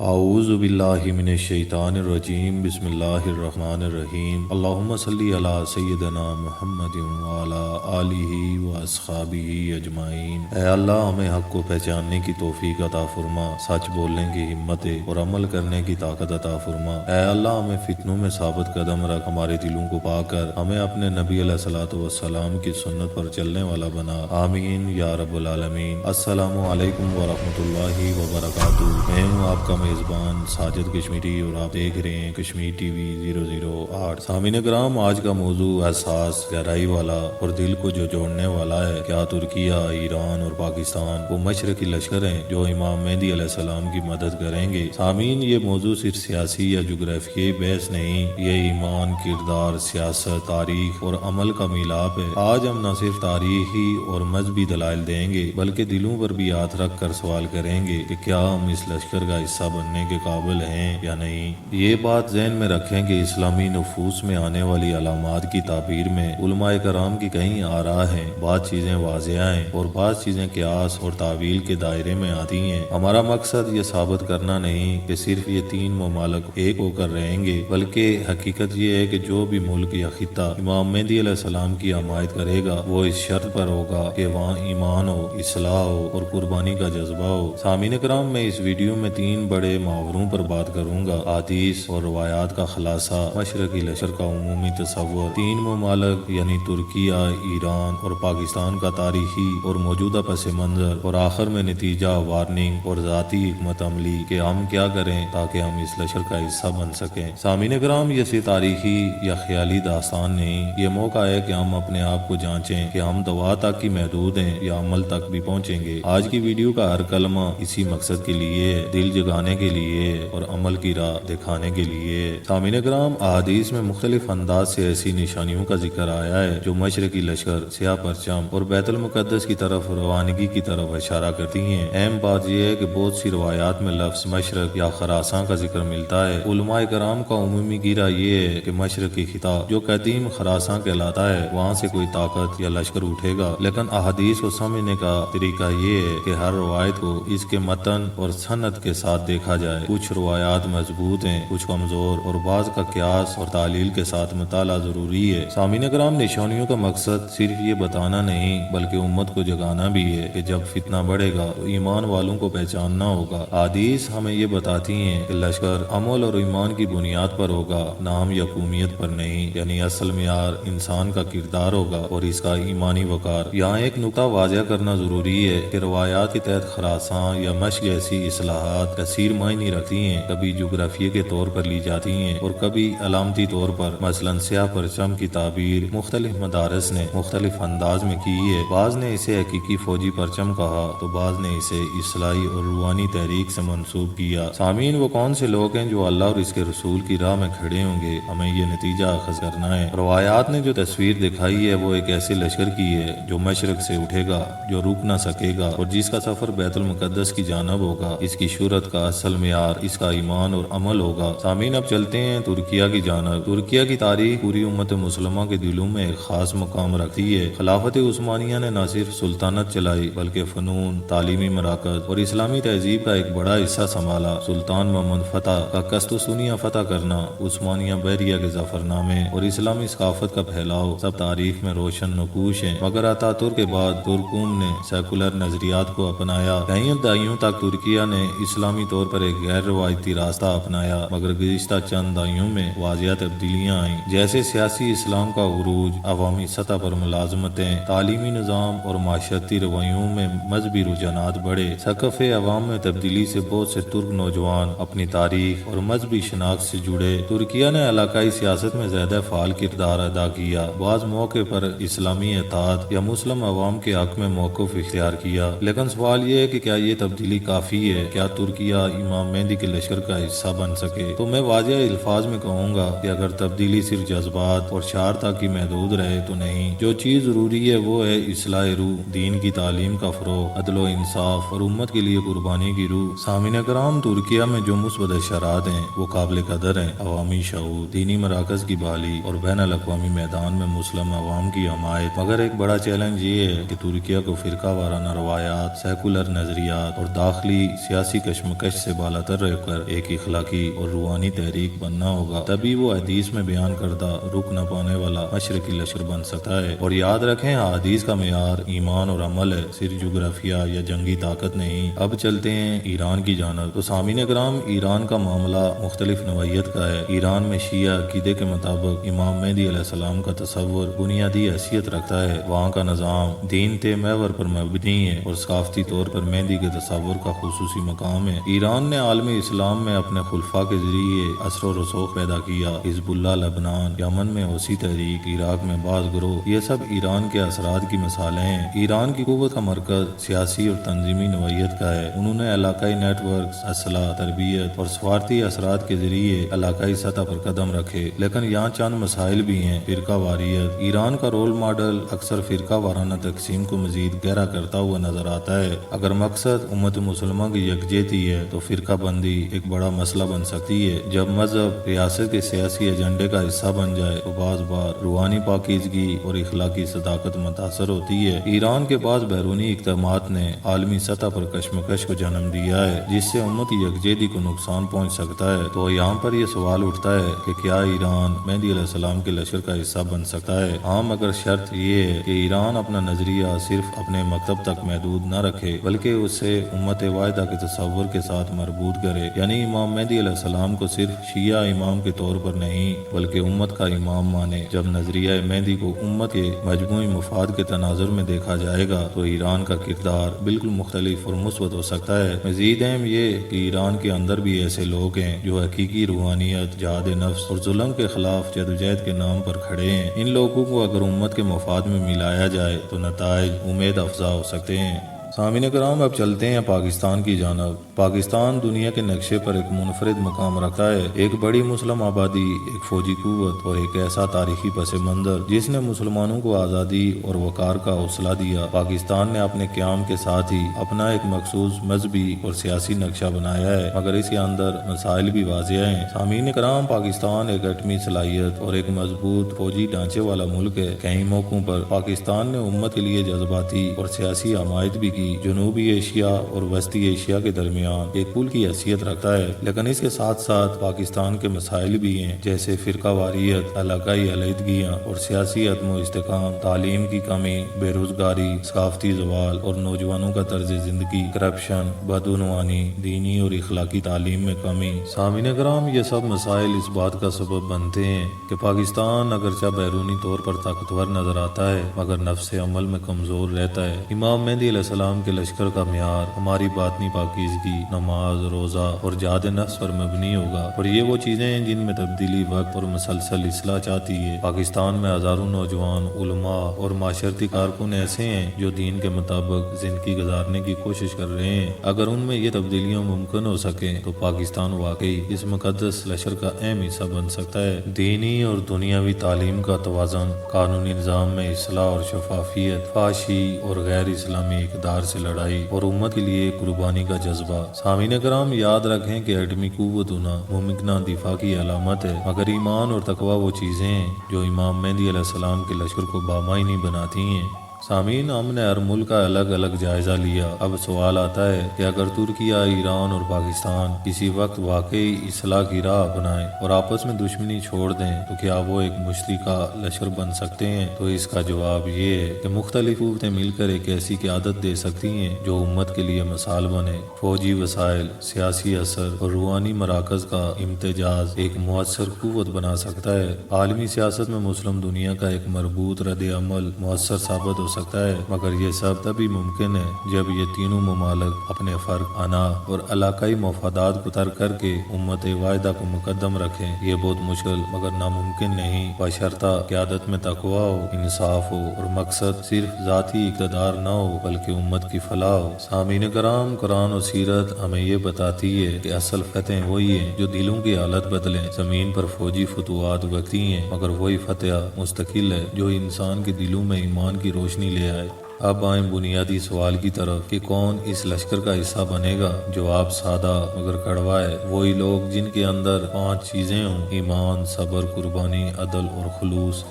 اعوذ باللہ من الشیطان الرجیم بسم اللہ الرحمن الرحیم اللہم صلی علی سیدنا محمد وعلی آلہ واصحابہ اجمعین۔ اے اللہ ہمیں حق کو پہچاننے کی توفیق عطا فرما، سچ بولنے کی ہمت اور عمل کرنے کی طاقت عطا فرما۔ اے اللہ ہمیں فتنوں میں ثابت قدم رکھ، ہمارے دلوں کو پا کر ہمیں اپنے نبی علیہ الصلوۃ والسلام کی سنت پر چلنے والا بنا، آمین یا رب العالمین۔ السلام علیکم ورحمۃ اللہ وبرکاتہ۔ میں ہوں آپ کا میزبان ساجد کشمیری اور آپ دیکھ رہے ہیں کشمیر ٹی وی 008۔ سامعین کرام، آج کا موضوع حساس، گہرائی والا اور دل کو جو جوڑنے والا ہے۔ کیا ترکیہ، ایران اور پاکستان وہ مشرقی لشکر ہیں جو امام مہدی علیہ السلام کی مدد کریں گے؟ سامعین، یہ موضوع صرف سیاسی یا جغرافیائی بحث نہیں، یہ ایمان، کردار، سیاست، تاریخ اور عمل کا میلاپ ہے۔ آج ہم نہ صرف تاریخی اور مذہبی دلائل دیں گے بلکہ دلوں پر بھی ہاتھ رکھ کر سوال کریں گے کہ کیا ہم اس لشکر کا حصہ بننے کے قابل ہیں یا نہیں۔ یہ بات ذہن میں رکھیں کہ اسلامی نفوس میں آنے والی علامات کی تعبیر میں علماء کرام کی کئی آراء ہیں۔ بعض چیزیں واضح ہیں اور بعض چیزیں قیاس اور تعویل کے دائرے میں آتی ہیں۔ ہمارا مقصد یہ ثابت کرنا نہیں کہ صرف یہ تین ممالک ایک ہو کر رہیں گے، بلکہ حقیقت یہ ہے کہ جو بھی ملک یا خطہ امام مہدی علیہ السلام کی حمایت کرے گا وہ اس شرط پر ہوگا کہ وہاں ایمان ہو، اصلاح ہو اور قربانی کا جذبہ ہو۔ سامعین کرام، میں اس ویڈیو میں تین بڑے محاوروں پر بات کروں گا: حدیث اور روایات کا خلاصہ، مشرقی لشکر کا عمومی تصور، تین ممالک یعنی ترکیہ، ایران اور پاکستان کا تاریخی اور موجودہ پس منظر، اور آخر میں نتیجہ، وارننگ اور ذاتی حکمت عملی کہ ہم کیا کریں تاکہ ہم اس لشکر کا حصہ بن سکیں۔ سامعین کرام، یہ صرف تاریخی یا خیالی داستان نہیں، یہ موقع ہے کہ ہم اپنے آپ کو جانچیں کہ ہم دعا تک ہی محدود ہیں یا عمل تک بھی پہنچیں گے۔ آج کی ویڈیو کا ہر کلمہ اسی مقصد کے لیے ہے، دل جگانے کے لیے اور عمل کی راہ دکھانے کے لیے۔ سامعین کرام، احادیث میں مختلف انداز سے ایسی نشانیوں کا ذکر آیا ہے جو مشرقی لشکر، سیاہ پرچم اور بیت المقدس کی طرف روانگی کی طرف اشارہ کرتی ہیں۔ اہم بات یہ ہے کہ بہت سی روایات میں لفظ مشرق یا خراساں کا ذکر ملتا ہے۔ علماء کرام کا عمومی گیرا یہ ہے کہ مشرقی خطہ جو قدیم خراساں کہلاتا ہے، وہاں سے کوئی طاقت یا لشکر اٹھے گا، لیکن احادیث کو سمجھنے کا طریقہ یہ ہے کہ ہر روایت کو اس کے متن اور سند کے ساتھ دیکھا جائے۔ کچھ روایات مضبوط ہیں، کچھ کمزور، اور بعض کا قیاس اور تعلیل کے ساتھ مطالعہ ضروری ہے۔ سامعین کرام، نشانیوں کا مقصد صرف یہ بتانا نہیں بلکہ امت کو جگانا بھی ہے کہ جب فتنہ بڑھے گا تو ایمان والوں کو پہچاننا ہوگا۔ حدیث ہمیں یہ بتاتی ہیں کہ لشکر عمل اور ایمان کی بنیاد پر ہوگا، نام یا قومیت پر نہیں، یعنی اصل معیار انسان کا کردار ہوگا اور اس کا ایمانی وقار۔ یہاں ایک نقطہ واضح کرنا ضروری ہے کہ روایات کے تحت خراساں یا مشق جیسی اصطلاحات کثیر معنی رکھتی ہیں، کبھی جغرافیے کے طور پر لی جاتی ہیں اور کبھی علامتی طور پر۔ مثلاً سیاہ پرچم کی تعبیر مختلف مدارس نے مختلف انداز میں کی ہے۔ بعض نے اسے حقیقی فوجی پرچم کہا تو بعض نے اسے اصلاحی اور روحانی تحریک سے منسوب کیا۔ سامعین، وہ کون سے لوگ ہیں جو اللہ اور اس کے رسول کی راہ میں کھڑے ہوں گے؟ ہمیں یہ نتیجہ اخذ کرنا ہے۔ روایات نے جو تصویر دکھائی ہے وہ ایک ایسے لشکر کی ہے جو مشرق سے اٹھے گا، جو رک نہ سکے گا اور جس کا سفر بیت المقدس کی جانب ہوگا۔ اس کی شہرت کا اصل معیار اس کا ایمان اور عمل ہوگا۔ سامعین، اب چلتے ہیں ترکیہ کی جانب۔ ترکیہ کی تاریخ پوری امت مسلمہ کے دلوں میں ایک خاص مقام رکھتی ہے۔ خلافت عثمانیہ نے نہ صرف سلطنت چلائی بلکہ فنون، تعلیمی مراکز اور اسلامی تہذیب کا ایک بڑا حصہ سنبھالا۔ سلطان محمد فتح کا قسطنطنیہ فتح کرنا، عثمانیہ بحریہ کے ظفر نامے اور اسلامی ثقافت کا پھیلاؤ سب تاریخ میں روشن نقوش ہیں۔ مگر اتاتورک کے بعد ترکوں نے سیکولر نظریات کو اپنایا۔ کئی دہائیوں تک ترکیہ نے اسلامی طور پر ایک غیر روایتی راستہ اپنایا، مگر گزشتہ چند دہائیوں میں واضح تبدیلیاں آئیں، جیسے سیاسی اسلام کا عروج، عوامی سطح پر ملازمتیں، تعلیمی نظام اور معاشرتی رویوں میں مذہبی رجحانات بڑھے۔ ثقافت عوام میں تبدیلی سے بہت سے ترک نوجوان اپنی تاریخ اور مذہبی شناخت سے جڑے۔ ترکیہ نے علاقائی سیاست میں زیادہ فعال کردار ادا کیا، بعض موقع پر اسلامی اتحاد یا مسلم عوام کے حق میں موقف اختیار کیا۔ لیکن سوال یہ ہے کہ کیا یہ تبدیلی کافی ہے؟ کیا ترکیہ امام مہدی کے لشکر کا حصہ بن سکے؟ تو میں واضح الفاظ میں کہوں گا کہ اگر تبدیلی صرف جذبات اور شعار تک ہی محدود رہے تو نہیں۔ جو چیز ضروری ہے وہ ہے اصلاح روح، دین کی تعلیم کا فروغ، عدل و انصاف اور امت کے لیے قربانی کی روح۔ سامعین کرام، ترکیہ میں جو مثبت اشارات ہیں وہ قابل قدر ہیں۔ عوامی شعور، دینی مراکز کی بحالی اور بین الاقوامی میدان میں مسلم عوام کی حمایت۔ مگر ایک بڑا چیلنج یہ ہے کہ ترکیہ کو فرقہ وارانہ روایات، سیکولر نظریات اور داخلی سیاسی کشمکش سے سے بالاتر رہ کر ایک اخلاقی اور روحانی تحریک بننا ہوگا، تبھی وہ حدیث میں بیان کردہ رک نہ پانے والا مشرقی لشکر بن سکتا ہے۔ اور یاد رکھیں حدیث کا معیار ایمان اور عمل ہے، صرف جغرافیہ یا جنگی طاقت نہیں۔ اب چلتے ہیں ایران کی جانب۔ تو سامعین کرام، ایران کا معاملہ مختلف نوعیت کا ہے۔ ایران میں شیعہ عقیدے کے مطابق امام مہدی علیہ السلام کا تصور بنیادی حیثیت رکھتا ہے۔ وہاں کا نظام دین تے محور پر مبنی ہے اور ثقافتی طور پر مہدی کے تصور کا خصوصی مقام ہے۔ ایران نے عالم اسلام میں اپنے خلفاء کے ذریعے اثر و رسوخ پیدا کیا۔ حزب اللہ لبنان، یمن میں حوثی تحریک، عراق میں بعض گروہ، یہ سب ایران کے اثرات کی مثالیں ہیں۔ ایران کی قوت کا مرکز سیاسی اور تنظیمی نوعیت کا ہے۔ انہوں نے علاقائی نیٹ ورکس، اسلحہ، تربیت اور سفارتی اثرات کے ذریعے علاقائی سطح پر قدم رکھے، لیکن یہاں چند مسائل بھی ہیں۔ فرقہ واریت، ایران کا رول ماڈل اکثر فرقہ وارانہ تقسیم کو مزید گہرا کرتا ہوا نظر آتا ہے۔ اگر مقصد امت مسلمہ کی یکجہتی ہے تو فرقہ بندی ایک بڑا مسئلہ بن سکتی ہے۔ جب مذہب ریاست کے سیاسی ایجنڈے کا حصہ بن جائے تو بعض بار روحانی پاکیزگی اور اخلاقی صداقت متاثر ہوتی ہے۔ ایران کے بعض بیرونی اقدامات نے عالمی سطح پر کشمکش کو جنم دیا ہے، جس سے امت کی یکجہتی کو نقصان پہنچ سکتا ہے۔ تو یہاں پر یہ سوال اٹھتا ہے کہ کیا ایران مہدی علیہ السلام کے لشکر کا حصہ بن سکتا ہے؟ ہاں، مگر شرط یہ ہے کہ ایران اپنا نظریہ صرف اپنے مکتب تک محدود نہ رکھے، بلکہ اسے امت واحدہ کے تصور کے ساتھ مربوط کرے۔ یعنی امام مہدی علیہ السلام کو صرف شیعہ امام کے طور پر نہیں بلکہ امت کا امام مانے۔ جب نظریہ مہدی کو امت کے مجموعی مفاد کے تناظر میں دیکھا جائے گا تو ایران کا کردار بالکل مختلف اور مثبت ہو سکتا ہے۔ مزید اہم یہ کہ ایران کے اندر بھی ایسے لوگ ہیں جو حقیقی روحانیت، جہاد نفس اور ظلم کے خلاف جدوجہد کے نام پر کھڑے ہیں۔ ان لوگوں کو اگر امت کے مفاد میں ملایا جائے تو نتائج امید افزا ہو سکتے ہیں۔ سامعین کرام، اب چلتے ہیں پاکستان کی جانب۔ پاکستان دنیا کے نقشے پر ایک منفرد مقام رکھتا ہے۔ ایک بڑی مسلم آبادی، ایک فوجی قوت اور ایک ایسا تاریخی پس منظر جس نے مسلمانوں کو آزادی اور وقار کا حوصلہ دیا۔ پاکستان نے اپنے قیام کے ساتھ ہی اپنا ایک مخصوص مذہبی اور سیاسی نقشہ بنایا ہے، مگر اس کے اندر مسائل بھی واضح ہیں۔ سامعین کرام، پاکستان ایک ایٹمی صلاحیت اور ایک مضبوط فوجی ڈھانچے والا ملک ہے۔ کئی موقعوں پر پاکستان نے امت کے لیے جذباتی اور سیاسی حمایت بھی کی۔ جنوبی ایشیا اور وسطی ایشیا کے درمیان ایک پل کی حیثیت رکھتا ہے، لیکن اس کے ساتھ ساتھ پاکستان کے مسائل بھی ہیں، جیسے فرقہ واریت، علاقائی علیحدگیاں اور سیاسی عدم و استحکام، تعلیم کی کمی، بے روزگاری، ثقافتی زوال اور نوجوانوں کا طرز زندگی، کرپشن، بدعنوانی، دینی اور اخلاقی تعلیم میں کمی۔ سامعین کرام، یہ سب مسائل اس بات کا سبب بنتے ہیں کہ پاکستان اگرچہ بیرونی طور پر طاقتور نظر آتا ہے مگر نفس عمل میں کمزور رہتا ہے۔ امام مہدی علیہ السلام کے لشکر کا معیار ہماری باطنی پاکیزگی، نماز، روزہ اور جہاد نفس پر مبنی ہوگا، اور یہ وہ چیزیں ہیں جن میں تبدیلی وقت اور مسلسل اصلاح چاہتی ہے۔ پاکستان میں ہزاروں نوجوان، علماء اور معاشرتی کارکن ایسے ہیں جو دین کے مطابق زندگی گزارنے کی کوشش کر رہے ہیں۔ اگر ان میں یہ تبدیلیاں ممکن ہو سکیں تو پاکستان واقعی اس مقدس لشکر کا اہم حصہ بن سکتا ہے۔ دینی اور دنیاوی تعلیم کا توازن، قانونی نظام میں اصلاح اور شفافیت، فحاشی اور غیر اسلامی اقدار سے لڑائی اور امت کے لیے قربانی کا جذبہ۔ سامعین کرام، یاد رکھیں کہ ایٹمی قوت ہونا ممکنہ دفاع کی علامت ہے، مگر ایمان اور تقوی وہ چیزیں ہیں جو امام مہدی علیہ السلام کے لشکر کو بامعنی بناتی ہیں۔ سامعین، ہم نے ہر ملک کا الگ الگ جائزہ لیا۔ اب سوال آتا ہے کہ اگر ترکیہ، ایران اور پاکستان کسی وقت واقعی اصلاح کی راہ اپنائیں اور آپس میں دشمنی چھوڑ دیں تو کیا وہ ایک مشترکہ لشکر بن سکتے ہیں؟ تو اس کا جواب یہ ہے کہ مختلف قوتیں مل کر ایک ایسی قیادت دے سکتی ہیں جو امت کے لیے مثال بنے۔ فوجی وسائل، سیاسی اثر اور روحانی مراکز کا امتزاج ایک مؤثر قوت بنا سکتا ہے۔ عالمی سیاست میں مسلم دنیا کا ایک مربوط رد عمل مؤثر ثابت ہو سکتا ہے، مگر یہ سب تبھی ممکن ہے جب یہ تینوں ممالک اپنے فرق، انا اور علاقائی مفادات کو ترک کر کے امت واحدہ کو مقدم رکھیں۔ یہ بہت مشکل مگر ناممکن نہیں، بشرطہ قیادت میں تقوی ہو، انصاف ہو اور مقصد صرف ذاتی اقتدار نہ ہو بلکہ امت کی فلاح ہو۔ سامعین کرام، قرآن و سیرت ہمیں یہ بتاتی ہے کہ اصل فتح وہی ہیں جو دلوں کی حالت بدلیں۔ زمین پر فوجی فتوحات وقتی ہیں مگر وہی فتح مستقل ہے جو انسان کے دلوں میں ایمان کی روشنی لے آئے۔ اب آئیں بنیادی سوال کی طرف کہ کون اس لشکر کا حصہ بنے گا؟ جواب سادہ مگر کڑوا ہے، وہی لوگ جن کے اندر 5 چیزیں ہوں: ایمان، صبر، قربانی، عدل اور خلوص۔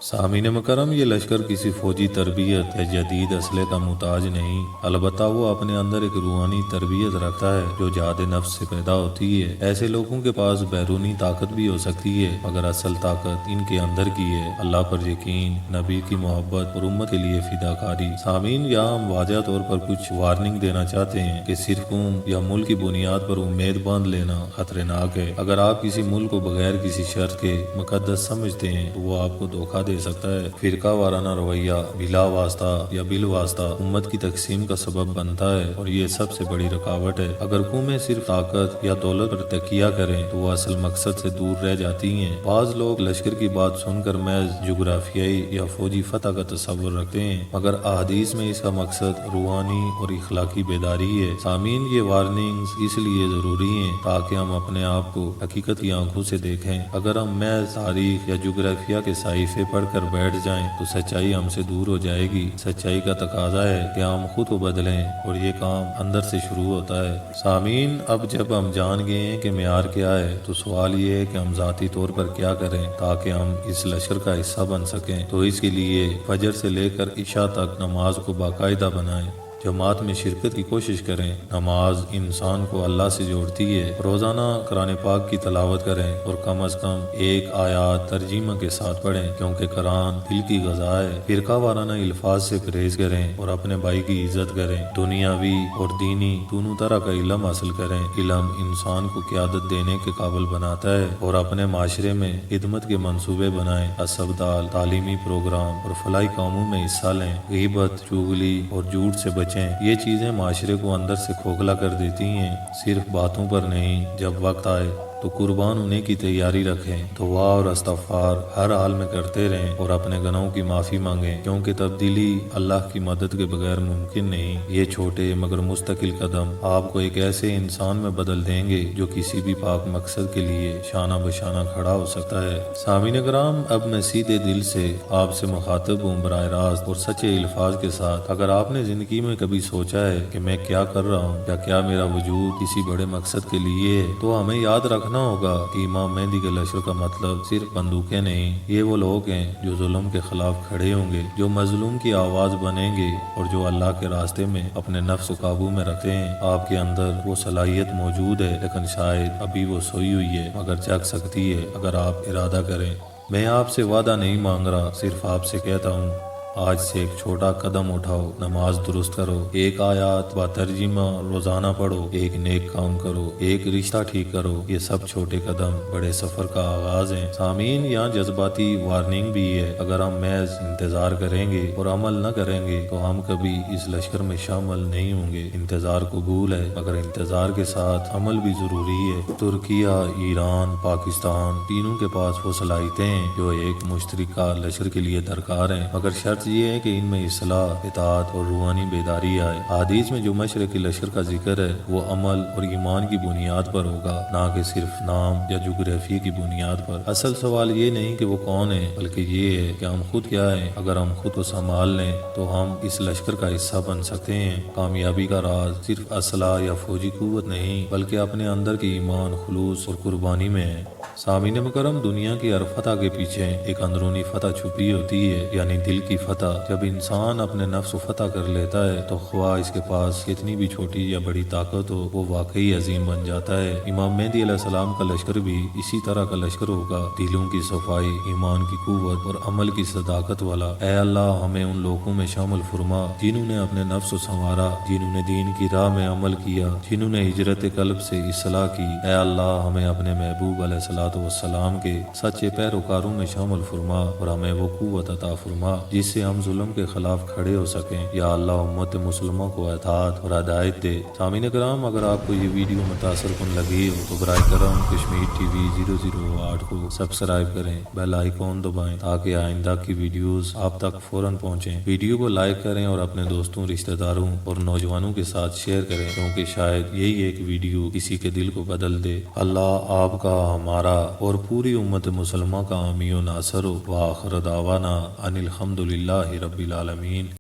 سامعین مکرم، یہ لشکر کسی فوجی تربیت یا جدید اسلحے کا محتاج نہیں، البتہ وہ اپنے اندر ایک روحانی تربیت رکھتا ہے جو جہاد نفس سے پیدا ہوتی ہے۔ ایسے لوگوں کے پاس بیرونی طاقت بھی ہو سکتی ہے، مگر اصل طاقت ان کے اندر کی ہے، اللہ پر یقین، نبی کی محبت اور امت کے لیے فداکاری۔ سامعین، یہاں ہم واضح طور پر کچھ وارننگ دینا چاہتے ہیں کہ صرف قوم یا ملک کی بنیاد پر امید باندھ لینا خطرناک ہے۔ اگر آپ کسی ملک کو بغیر کسی شرط کے مقدس سمجھتے ہیں تو وہ آپ کو دھوکہ دے سکتا ہے۔ فرقہ وارانہ رویہ بلا واسطہ یا بالواسطہ امت کی تقسیم کا سبب بنتا ہے اور یہ سب سے بڑی رکاوٹ ہے۔ اگر قومیں صرف طاقت یا دولت پر تکیہ کریں تو وہ اصل مقصد سے دور رہ جاتی ہیں۔ بعض لوگ لشکر کی بات سن کر محض جغرافیائی یا فوجی فتح کا تصور رکھتے ہیں، مگر احادیث میں اس کا مقصد روحانی اور اخلاقی بیداری ہے۔ سامعین، یہ وارننگز اس لیے ضروری ہیں تاکہ ہم اپنے آپ کو حقیقت کی آنکھوں سے دیکھیں۔ اگر ہم محض تاریخ یا جغرافیہ کے صحیفے پڑھ کر بیٹھ جائیں تو سچائی ہم سے دور ہو جائے گی۔ سچائی کا تقاضا ہے کہ ہم خود کو بدلیں اور یہ کام اندر سے شروع ہوتا ہے۔ سامعین، اب جب ہم جان گئے ہیں کہ معیار کیا ہے تو سوال یہ ہے کہ ہم ذاتی طور پر کیا کریں تاکہ ہم اس لشکر کا حصہ بن سکیں۔ تو اس کے لیے فجر سے لے کر عشاء تک نماز کو باقاعدہ بنائیں، جماعت میں شرکت کی کوشش کریں۔ نماز انسان کو اللہ سے جوڑتی ہے۔ روزانہ قرآن پاک کی تلاوت کریں اور کم از کم ایک آیات ترجمہ کے ساتھ پڑھیں، کیونکہ قرآن دل کی غذا ہے۔ فرقہ وارانہ الفاظ سے پرہیز کریں اور اپنے بھائی کی عزت کریں۔ دنیاوی اور دینی دونوں طرح کا علم حاصل کریں۔ علم انسان کو قیادت دینے کے قابل بناتا ہے اور اپنے معاشرے میں خدمت کے منصوبے بنائیں۔ اسپتال، تعلیمی پروگرام اور فلاحی کاموں میں حصہ لیں۔ غیبت، چغلی اور جھوٹ سے بچیں۔ یہ چیزیں معاشرے کو اندر سے کھوکھلا کر دیتی ہیں۔ صرف باتوں پر نہیں، جب وقت آئے تو قربان ہونے کی تیاری رکھیں۔ دعا اور استغفار ہر حال میں کرتے رہیں اور اپنے گناہوں کی معافی مانگیں، کیونکہ تبدیلی اللہ کی مدد کے بغیر ممکن نہیں۔ یہ چھوٹے مگر مستقل قدم آپ کو ایک ایسے انسان میں بدل دیں گے جو کسی بھی پاک مقصد کے لیے شانہ بشانہ کھڑا ہو سکتا ہے۔ سامعین کرام، اب میں سیدھے دل سے آپ سے مخاطب ہوں، براہ راست اور سچے الفاظ کے ساتھ۔ اگر آپ نے زندگی میں کبھی سوچا ہے کہ میں کیا کر رہا ہوں یا کیا میرا وجود کسی بڑے مقصد کے لیے ہے، تو ہمیں یاد رکھنا ہوگا کہ امام مہدی کے لشکر کا مطلب صرف بندوقیں نہیں، یہ وہ لوگ ہیں جو ظلم کے خلاف کھڑے ہوں گے، جو مظلوم کی آواز بنیں گے اور جو اللہ کے راستے میں اپنے نفس کو قابو میں رکھتے ہیں۔ آپ کے اندر وہ صلاحیت موجود ہے، لیکن شاید ابھی وہ سوئی ہوئی ہے، مگر جگ سکتی ہے اگر آپ ارادہ کریں۔ میں آپ سے وعدہ نہیں مانگ رہا، صرف آپ سے کہتا ہوں، آج سے ایک چھوٹا قدم اٹھاؤ، نماز درست کرو، ایک آیات با ترجمہ روزانہ پڑھو، ایک نیک کام کرو، ایک رشتہ ٹھیک کرو۔ یہ سب چھوٹے قدم بڑے سفر کا آغاز ہیں۔ سامعین، یہاں جذباتی وارننگ بھی ہے۔ اگر ہم محض انتظار کریں گے اور عمل نہ کریں گے تو ہم کبھی اس لشکر میں شامل نہیں ہوں گے۔ انتظار قبول ہے، مگر انتظار کے ساتھ عمل بھی ضروری ہے۔ ترکیہ، ایران، پاکستان تینوں کے پاس وہ صلاحیتیں ہیں جو ایک مشترکہ لشکر کے لیے درکار ہیں، مگر شرط یہ ہے کہ ان میں اصلاح، اطاعت اور روحانی بیداری آئے۔ حدیث میں جو مشرقی لشکر کا ذکر ہے وہ عمل اور ایمان کی بنیاد پر ہوگا، نہ کہ صرف نام یا جغرافیے کی بنیاد پر۔ اصل سوال یہ نہیں کہ وہ کون ہے، بلکہ یہ ہے کہ ہم خود کیا ہیں۔ اگر ہم خود کو سنبھال لیں تو ہم اس لشکر کا حصہ بن سکتے ہیں۔ کامیابی کا راز صرف اسلحہ یا فوجی قوت نہیں، بلکہ اپنے اندر کی ایمان، خلوص اور قربانی میں ہے۔ سامعین مکرم، دنیا کی ہر فتح کے پیچھے ایک اندرونی فتح چھپی ہوتی ہے، یعنی دل کی فتح۔ جب انسان اپنے نفس کو فتح کر لیتا ہے تو خواہ اس کے پاس کتنی بھی چھوٹی یا بڑی طاقت ہو، وہ واقعی عظیم بن جاتا ہے۔ امام مہدی علیہ السلام کا لشکر بھی اسی طرح کا لشکر ہوگا، دلوں کی صفائی، ایمان کی قوت اور عمل کی صداقت والا۔ اے اللہ، ہمیں ان لوگوں میں شامل فرما جنہوں نے اپنے نفس کو سنوارا، جنہوں نے دین کی راہ میں عمل کیا، جنہوں نے ہجرت قلب سے اصلاح کی۔ اے اللہ، ہمیں اپنے محبوب علیہ الصلوۃ والسلام کے سچے پیروکاروں میں شامل فرما اور ہمیں وہ قوت عطا فرما جس سے ہم ظلم کے خلاف کھڑے ہو سکیں۔ یا اللہ، امت مسلموں کو اطاعت اور ہدایت دے۔ سامعین کرام، اگر آپ کو یہ ویڈیو متاثر کن لگی ہو تو برائے کرم کشمیر ٹی وی 008 کو سبسکرائب کریں، بیل آئیکن دبائیں تاکہ آئندہ کی ویڈیوز آپ تک فوراً پہنچیں۔ ویڈیو کو لائک کریں اور اپنے دوستوں، رشتہ داروں اور نوجوانوں کے ساتھ شیئر کریں، کیونکہ شاید یہی ایک ویڈیو کسی کے دل کو بدل دے۔ اللہ آپ کا، ہمارا اور پوری امت مسلمہ کا حامی و ناصر ہو۔ وآخر دعوانا ان الحمدللہ رب العالمین۔